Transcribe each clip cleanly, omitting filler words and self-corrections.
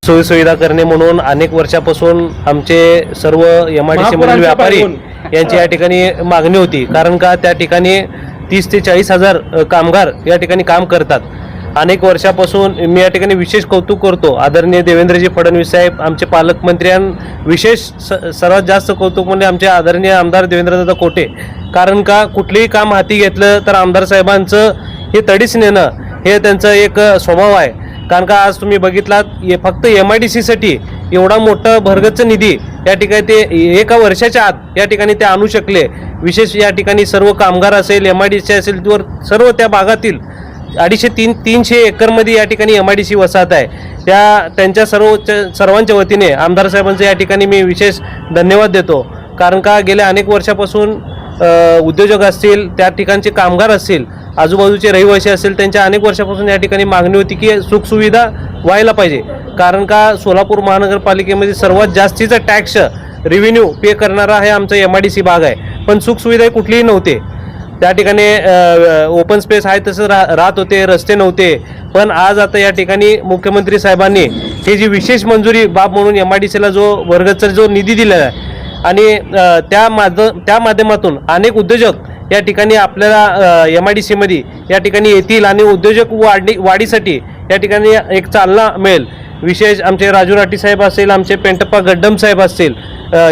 सोयीसुविधा करणे म्हणून अनेक वर्षापासून आमचे सर्व MIDC मधील व्यापारी यांची या ठिकाणी मागणी होती। कारण का त्या ठिकाणी 30 ते 40 हजार कामगार या ठिकाणी काम करतात। अनेक वर्षापासून मी या ठिकाणी विशेष कौतुक करतो आदरणीय देवेंद्रजी फडणवीस साहेब आमचे पालकमंत्र्यां सर्वात जास्त कौतुक म्हणजे आमचे आदरणीय आमदार देवेंद्रदादा कोटे। कारण का कुठलेही काम हाती घेतलं तर आमदार साहेबांचं हे तडीस नेणं हे त्यांचं एक स्वभाव आहे। कारण का आज तुम्ही बघितलात फक्त MIDC साठी एवढा मोठा भरगच्च निधी या ठिकाणी ते एका वर्षाच्या आत या ठिकाणी ते आणू शकले। विशेष या ठिकाणी सर्व कामगार असेल MIDC असेल तर सर्व त्या भागातील 250-300 एकरमध्ये या ठिकाणी MIDC वसाहत आहे। त्यांच्या सर्वांच्या वतीने आमदार साहेबांचे या ठिकाणी मी विशेष धन्यवाद देतो। कारण का गेल्या अनेक वर्षापासून उद्योजक असतील त्या ठिकाणचे कामगार असतील आजूबाजूचे रहिवासी असेल त्यांच्या अनेक वर्षापासून या ठिकाणी मागणी होती की सुखसुविधा व्हायला पाहिजे। कारण का सोलापूर महानगरपालिकेमध्ये सर्वात जास्तीचा टॅक्स रेव्हेन्यू पे करणारा हे आमचा MIDC भाग आहे, पण सुखसुविधा कुठलीही नव्हते। त्या ठिकाणी ओपन स्पेस आहे तसं राहत होते, रस्ते नव्हते। पण आज आता या ठिकाणी मुख्यमंत्री साहेबांनी हे जी विशेष मंजुरी बाब म्हणून MIDCला जो वर्गचा जो निधी दिलेला आहे आणि त्या माध्यमातून अनेक उद्योजक या ठिकाणी आपल्याला MIDC मध्ये या ठिकाणी येतील आणि उद्योजक वाढीसाठी या ठिकाणी एक चालना मिळेल। विशेष आमचे राजू राठी साहेब असेल, आमचे पेंटप्पा गड्डम साहेब असतील,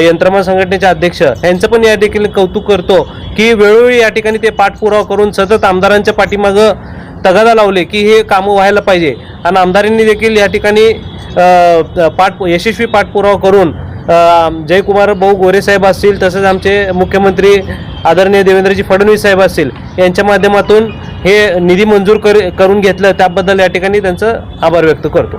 यंत्रमाग संघटनेचे अध्यक्ष यांचं पण या ठिकाणी कौतुक करतो की वेळोवेळी या ठिकाणी ते पाठपुरावा करून सतत आमदारांच्या पाठीमागं तगादा लावले की हे कामं व्हायला पाहिजे। आणि आमदारांनी देखील या ठिकाणी यशस्वी पाठपुरावा करून जयकुमार भाऊ गोरे साहेब असतील तसेच आमचे मुख्यमंत्री आदरणीय देवेंद्रजी फडणवीस साहेब असतील यांच्या माध्यमातून हे निधी मंजूर करून घेतलं त्याबद्दल या ठिकाणी त्यांचं आभार व्यक्त करतो।